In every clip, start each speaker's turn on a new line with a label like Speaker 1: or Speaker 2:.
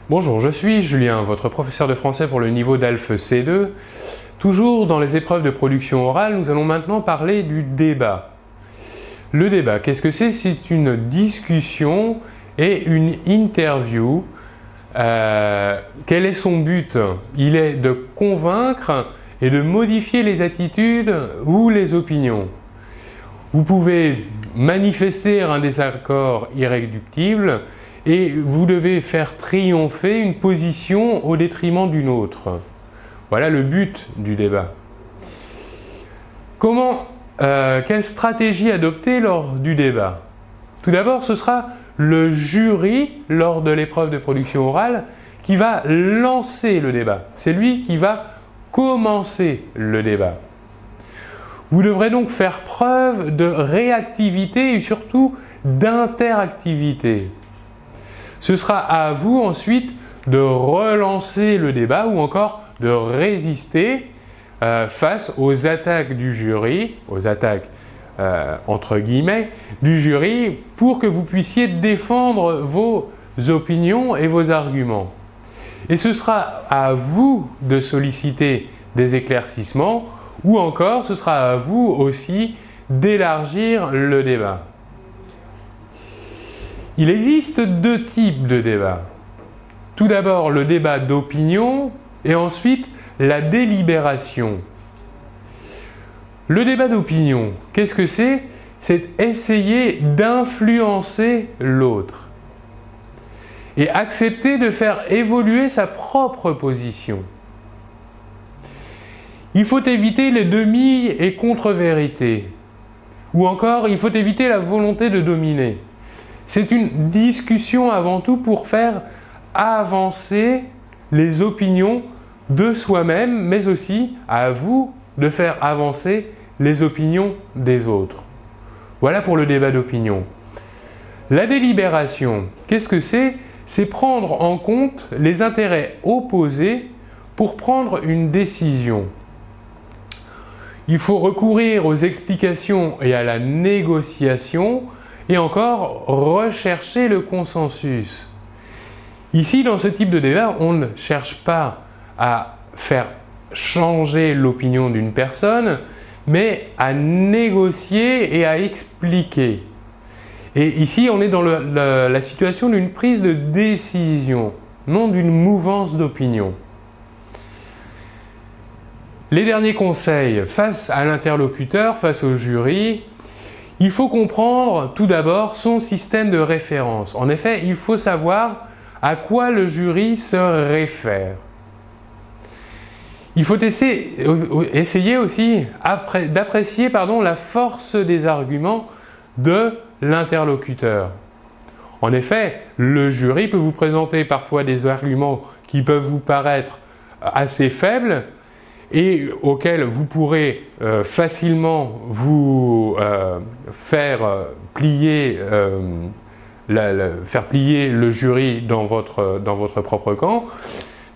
Speaker 1: Bonjour, je suis Julien, votre professeur de français pour le niveau DALF C2. Toujours dans les épreuves de production orale, nous allons maintenant parler du débat. Le débat, qu'est-ce que c'est? C'est une discussion et une interview. Quel est son but? Il est de convaincre et de modifier les attitudes ou les opinions. Vous pouvez manifester un désaccord irréductible et vous devez faire triompher une position au détriment d'une autre. Voilà le but du débat. Quelle stratégie adopter lors du débat? Tout d'abord, ce sera le jury, lors de l'épreuve de production orale, qui va lancer le débat. C'est lui qui va commencer le débat. Vous devrez donc faire preuve de réactivité et surtout d'interactivité. Ce sera à vous ensuite de relancer le débat ou encore de résister face aux attaques du jury, aux attaques entre guillemets du jury, pour que vous puissiez défendre vos opinions et vos arguments. Et ce sera à vous de solliciter des éclaircissements ou encore ce sera à vous aussi d'élargir le débat. Il existe deux types de débats. Tout d'abord le débat d'opinion et ensuite la délibération. Le débat d'opinion, qu'est-ce que c'est? C'est essayer d'influencer l'autre et accepter de faire évoluer sa propre position. Il faut éviter les demi et contre-vérités ou encore il faut éviter la volonté de dominer. C'est une discussion avant tout pour faire avancer les opinions de soi-même, mais aussi à vous de faire avancer les opinions des autres. Voilà pour le débat d'opinion. La délibération, qu'est-ce que c'est? C'est prendre en compte les intérêts opposés pour prendre une décision. Il faut recourir aux explications et à la négociation et encore rechercher le consensus. Ici, dans ce type de débat, on ne cherche pas à faire changer l'opinion d'une personne, mais à négocier et à expliquer. Et ici, on est dans la situation d'une prise de décision, non d'une mouvance d'opinion. Les derniers conseils face à l'interlocuteur, face au jury, il faut comprendre tout d'abord son système de référence. En effet, il faut savoir à quoi le jury se réfère. Il faut essayer aussi d'apprécier la force des arguments de l'interlocuteur. En effet, le jury peut vous présenter parfois des arguments qui peuvent vous paraître assez faibles et auxquels vous pourrez facilement vous faire plier le jury dans votre propre camp,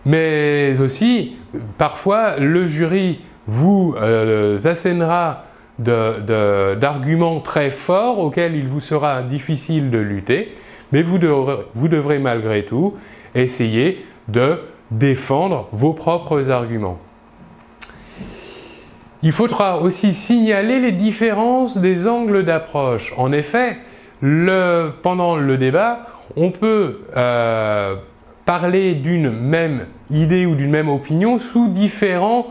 Speaker 1: mais aussi parfois le jury vous assénera d'arguments très forts auxquels il vous sera difficile de lutter, mais vous devrez malgré tout essayer de défendre vos propres arguments. Il faudra aussi signaler les différences des angles d'approche. En effet, pendant le débat, on peut parler d'une même idée ou d'une même opinion sous différents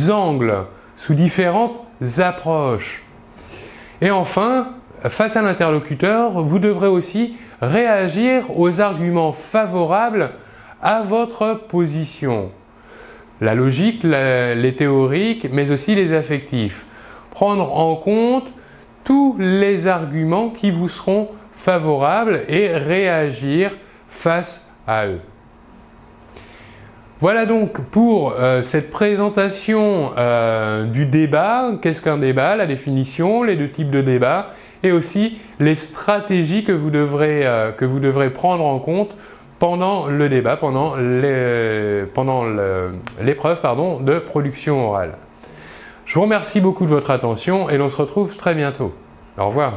Speaker 1: angles, sous différentes approches. Et enfin, face à l'interlocuteur, vous devrez aussi réagir aux arguments favorables à votre position. La logique, les théoriques, mais aussi les affectifs. Prendre en compte tous les arguments qui vous seront favorables et réagir face à eux. Voilà donc pour cette présentation du débat. Qu'est-ce qu'un débat? La définition, les deux types de débats et aussi les stratégies que vous devrez prendre en compte pendant le débat, pendant l'épreuve de production orale. Je vous remercie beaucoup de votre attention et l'on se retrouve très bientôt. Au revoir.